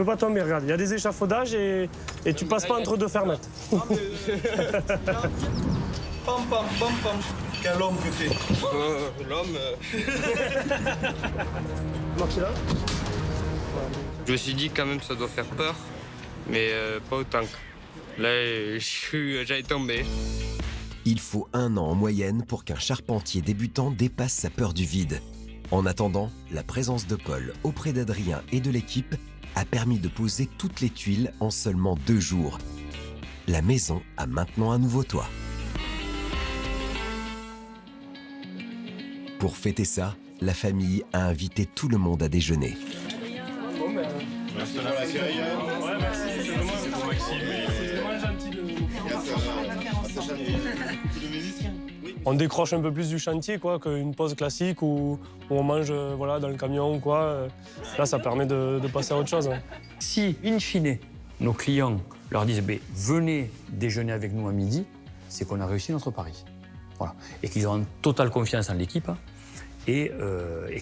peux pas tomber, regarde. Il y a des échafaudages et tu passes pas entre deux fermettes. Pam, pam, pam, pam. Quel homme que t'es. L'homme... Marchez là. Je me suis dit quand même ça doit faire peur, mais pas autant. Là, j'allais tomber. Il faut 1 an en moyenne pour qu'un charpentier débutant dépasse sa peur du vide. En attendant, la présence de Paul auprès d'Adrien et de l'équipe a permis de poser toutes les tuiles en seulement 2 jours. La maison a maintenant un nouveau toit. Pour fêter ça, la famille a invité tout le monde à déjeuner. Merci pour l'accueil. Ouais, merci. C'est pour Maxime. C'est vraiment gentil de On décroche un peu plus du chantier qu'une pause classique où on mange voilà, dans le camion ou quoi. Là, ça permet de passer à autre chose. Si, in fine, nos clients leur disent « venez déjeuner avec nous à midi », c'est qu'on a réussi notre pari. Voilà. Et qu'ils ont totale confiance en l'équipe et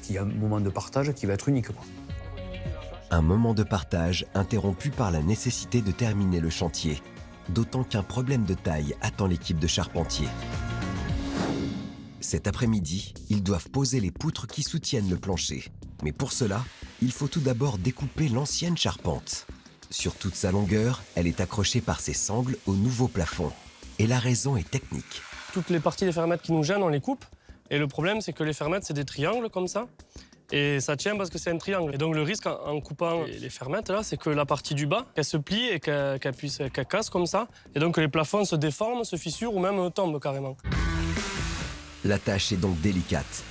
qu'il y a un moment de partage qui va être unique, quoi. Un moment de partage interrompu par la nécessité de terminer le chantier, d'autant qu'un problème de taille attend l'équipe de charpentiers. Cet après-midi, ils doivent poser les poutres qui soutiennent le plancher. Mais pour cela, il faut tout d'abord découper l'ancienne charpente. Sur toute sa longueur, elle est accrochée par ses sangles au nouveau plafond. Et la raison est technique. Toutes les parties des fermettes qui nous gênent, on les coupe. Et le problème, c'est que les fermettes, c'est des triangles comme ça. Et ça tient parce que c'est un triangle. Et donc le risque en coupant les fermettes, là, c'est que la partie du bas, qu'elle se plie et qu'elle casse comme ça. Et donc que les plafonds se déforment, se fissurent ou même tombent carrément. La tâche est donc délicate.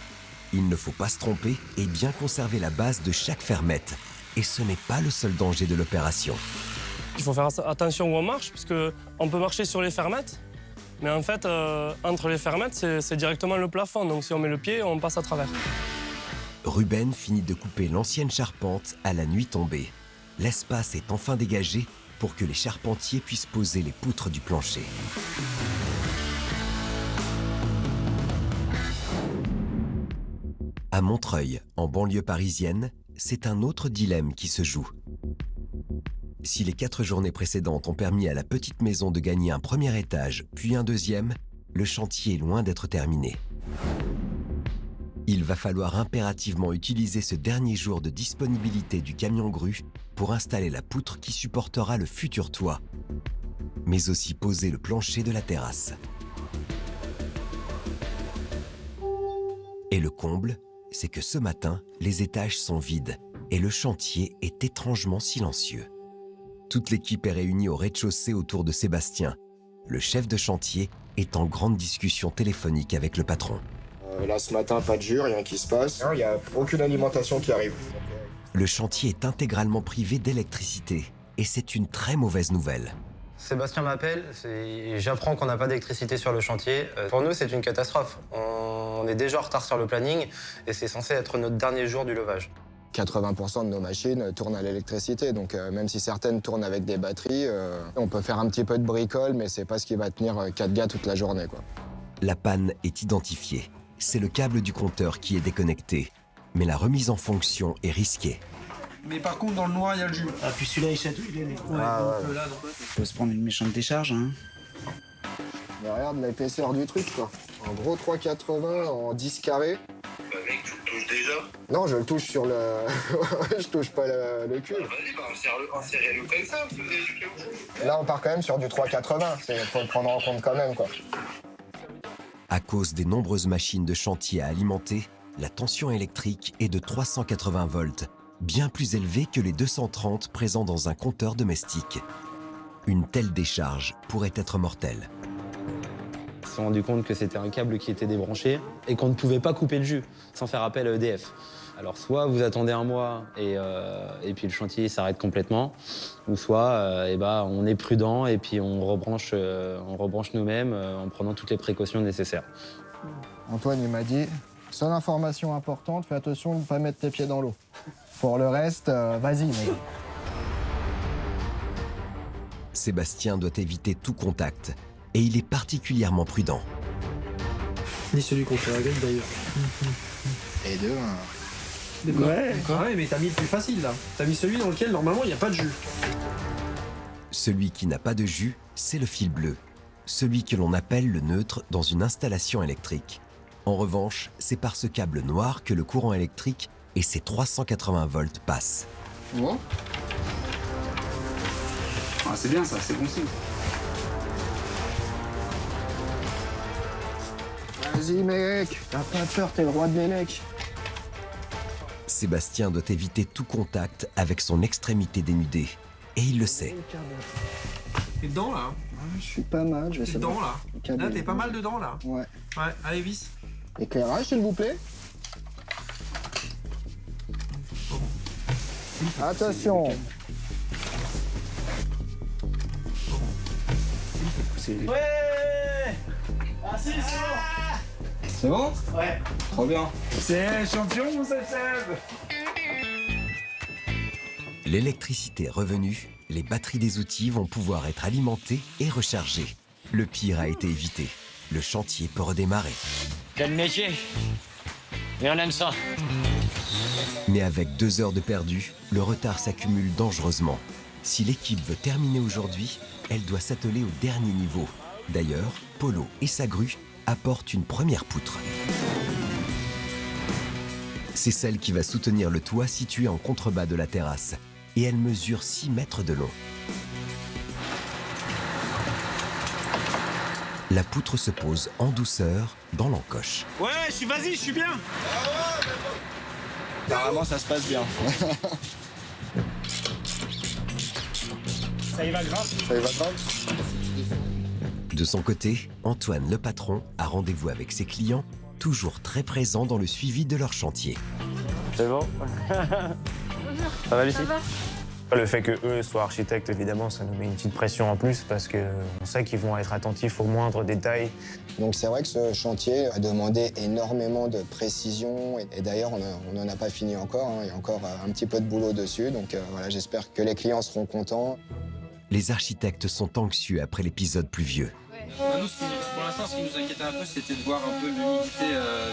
Il ne faut pas se tromper et bien conserver la base de chaque fermette. Et ce n'est pas le seul danger de l'opération. Il faut faire attention où on marche, parce qu'on peut marcher sur les fermettes, mais en fait, entre les fermettes, c'est directement le plafond. Donc si on met le pied, on passe à travers. Ruben finit de couper l'ancienne charpente à la nuit tombée. L'espace est enfin dégagé pour que les charpentiers puissent poser les poutres du plancher. À Montreuil, en banlieue parisienne, c'est un autre dilemme qui se joue. Si les 4 journées précédentes ont permis à la petite maison de gagner un premier étage, puis un deuxième, le chantier est loin d'être terminé. Il va falloir impérativement utiliser ce dernier jour de disponibilité du camion grue pour installer la poutre qui supportera le futur toit, mais aussi poser le plancher de la terrasse. Et le comble, c'est que ce matin, les étages sont vides et le chantier est étrangement silencieux. Toute l'équipe est réunie au rez-de-chaussée autour de Sébastien. Le chef de chantier est en grande discussion téléphonique avec le patron. Là, ce matin, pas de jus, rien qui se passe. Il n'y a aucune alimentation qui arrive. Le chantier est intégralement privé d'électricité et c'est une très mauvaise nouvelle. Sébastien m'appelle, j'apprends qu'on n'a pas d'électricité sur le chantier. Pour nous, c'est une catastrophe. On est déjà en retard sur le planning et c'est censé être notre dernier jour du levage. 80% de nos machines tournent à l'électricité, donc même si certaines tournent avec des batteries, on peut faire un petit peu de bricole, mais c'est pas ce qui va tenir 4 gars toute la journée, quoi. La panne est identifiée. C'est le câble du compteur qui est déconnecté, mais la remise en fonction est risquée. Mais par contre, dans le noir, il y a le jus. Ah, puis celui-là, il chatouille. Il faut se prendre une méchante décharge, hein. Mais regarde l'épaisseur du truc, quoi. En gros, 3,80 en 10 carrés. Mec, tu le touches déjà? Non, je le touche sur le... je touche pas le cul. Vas-y, insérez-le comme ça, si vous avez du caoutchouc. Là, on part quand même sur du 3,80. Faut le prendre en compte quand même, quoi. À cause des nombreuses machines de chantier à alimenter, la tension électrique est de 380 volts, bien plus élevée que les 230 présents dans un compteur domestique. Une telle décharge pourrait être mortelle. On s'est rendu compte que c'était un câble qui était débranché et qu'on ne pouvait pas couper le jus sans faire appel à EDF. Alors soit vous attendez un mois et puis le chantier s'arrête complètement, ou soit on est prudent et puis on rebranche nous-mêmes en prenant toutes les précautions nécessaires. Antoine, il m'a dit, seule information importante, fais attention de ne pas mettre tes pieds dans l'eau. Pour le reste, vas-y, mec. Sébastien doit éviter tout contact et il est particulièrement prudent. Ni celui qu'on fait à la gueule, d'ailleurs. Et deux, Ouais, mais t'as mis le plus facile là. T'as mis celui dans lequel normalement il n'y a pas de jus. Celui qui n'a pas de jus, c'est le fil bleu. Celui que l'on appelle le neutre dans une installation électrique. En revanche, c'est par ce câble noir que le courant électrique et ses 380 volts passent. Bon. Ah, c'est bien ça, c'est bon signe. Vas-y mec, t'as pas peur, t'es le roi de Mélec. Sébastien doit éviter tout contact avec son extrémité dénudée. Et il le sait. T'es dedans là. Je suis pas mal, je vais T'es essayer. dedans là. Là, t'es pas mal dedans là. Ouais. Ouais, allez, vis. Éclairage s'il vous plaît. Attention. Ouais. Ah si, c'est bon. C'est bon? Ouais. Trop bien. C'est champion, mon Seb. L'électricité revenue, les batteries des outils vont pouvoir être alimentées et rechargées. Le pire a été évité. Le chantier peut redémarrer. Quel métier! Et on aime ça. Mais avec 2 heures de perdu, le retard s'accumule dangereusement. Si l'équipe veut terminer aujourd'hui, elle doit s'atteler au dernier niveau. D'ailleurs, Polo et sa grue apportent une première poutre. C'est celle qui va soutenir le toit situé en contrebas de la terrasse. Et elle mesure 6 mètres de long. La poutre se pose en douceur dans l'encoche. Ouais, vas-y, je suis bien. Apparemment ça se passe bien. Ça y va grave. Ça y va grave. De son côté, Antoine, le patron, a rendez-vous avec ses clients, toujours très présent dans le suivi de leur chantier. C'est bon. Ça va, Lucie? Ça va. Le fait qu'eux soient architectes, évidemment, ça nous met une petite pression en plus parce qu'on sait qu'ils vont être attentifs aux moindres détails. Donc c'est vrai que ce chantier a demandé énormément de précision et d'ailleurs on n'en a pas fini encore, hein. Il y a encore un petit peu de boulot dessus, donc voilà, j'espère que les clients seront contents. Les architectes sont anxieux après l'épisode pluvieux. Nous, pour l'instant, ce qui nous inquiétait un peu, c'était de voir un peu l'humidité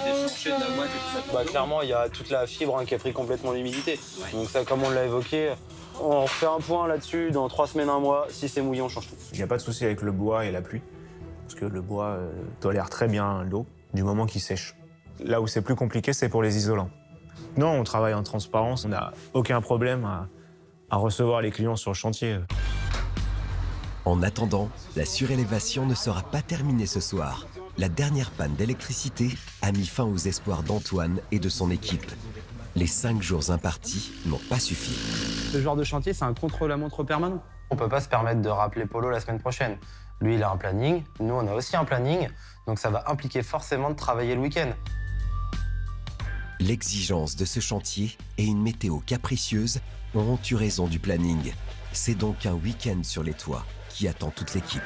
des planchers, de la boîte et tout ça. Clairement, il y a toute la fibre qui a pris complètement l'humidité. Donc ça, comme on l'a évoqué, on refait un point là-dessus dans 3 semaines, 1 mois. Si c'est mouillé, on change tout. Il n'y a pas de souci avec le bois et la pluie, parce que le bois tolère très bien l'eau du moment qu'il sèche. Là où c'est plus compliqué, c'est pour les isolants. Non, on travaille en transparence, on n'a aucun problème à recevoir les clients sur le chantier. En attendant, la surélévation ne sera pas terminée ce soir. La dernière panne d'électricité a mis fin aux espoirs d'Antoine et de son équipe. Les 5 jours impartis n'ont pas suffi. Ce genre de chantier, c'est un contre-la-montre permanent. On peut pas se permettre de rappeler Polo la semaine prochaine. Lui, il a un planning, nous, on a aussi un planning, donc ça va impliquer forcément de travailler le week-end. L'exigence de ce chantier et une météo capricieuse auront eu raison du planning. C'est donc un week-end sur les toits qui attend toute l'équipe.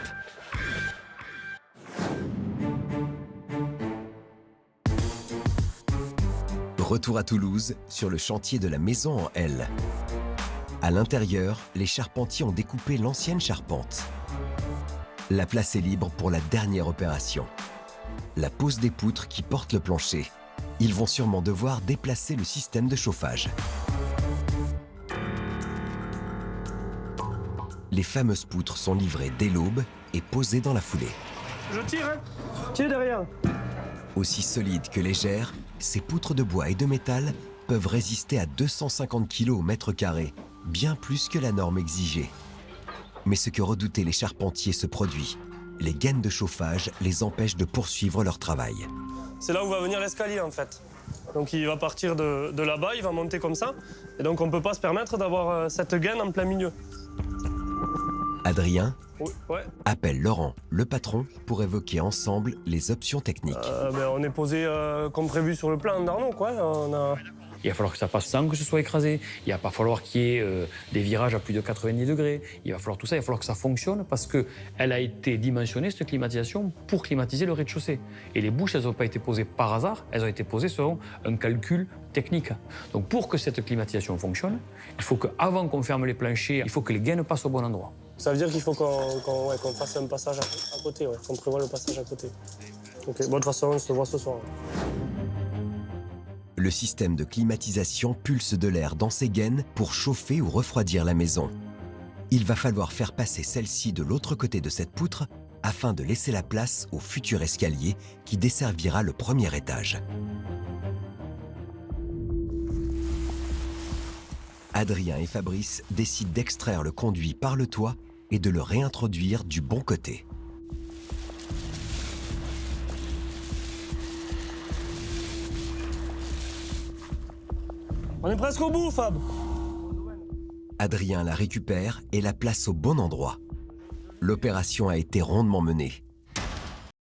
Retour à Toulouse, sur le chantier de la maison en L. À l'intérieur, les charpentiers ont découpé l'ancienne charpente. La place est libre pour la dernière opération. La pose des poutres qui portent le plancher. Ils vont sûrement devoir déplacer le système de chauffage. Les fameuses poutres sont livrées dès l'aube et posées dans la foulée. Je tire, hein. Tire derrière. Aussi solides que légères, ces poutres de bois et de métal peuvent résister à 250 kg au mètre carré, bien plus que la norme exigée. Mais ce que redoutaient les charpentiers se produit. Les gaines de chauffage les empêchent de poursuivre leur travail. C'est là où va venir l'escalier en fait. Donc il va partir de là-bas, il va monter comme ça. Et donc on ne peut pas se permettre d'avoir cette gaine en plein milieu. Adrien Ouais. appelle Laurent, le patron, pour évoquer ensemble les options techniques. On est posé comme prévu sur le plan d'Arnaud, quoi. Il va falloir que ça passe sans que ce soit écrasé. Il va pas falloir qu'il y ait des virages à plus de 90 degrés. Il va falloir tout ça, il va falloir que ça fonctionne parce qu'elle a été dimensionnée, cette climatisation, pour climatiser le rez-de-chaussée. Et les bouches, elles n'ont pas été posées par hasard, elles ont été posées selon un calcul technique. Donc pour que cette climatisation fonctionne, il faut qu'avant qu'on ferme les planchers, il faut que les gaines passent au bon endroit. Ça veut dire qu'il faut qu'on fasse un passage à côté, qu'on prévoit le passage à côté. Ok, bon, de toute façon, on se voit ce soir. Le système de climatisation pulse de l'air dans ces gaines pour chauffer ou refroidir la maison. Il va falloir faire passer celle-ci de l'autre côté de cette poutre afin de laisser la place au futur escalier qui desservira le premier étage. Adrien et Fabrice décident d'extraire le conduit par le toit et de le réintroduire du bon côté. On est presque au bout, Fab. Adrien la récupère et la place au bon endroit. L'opération a été rondement menée.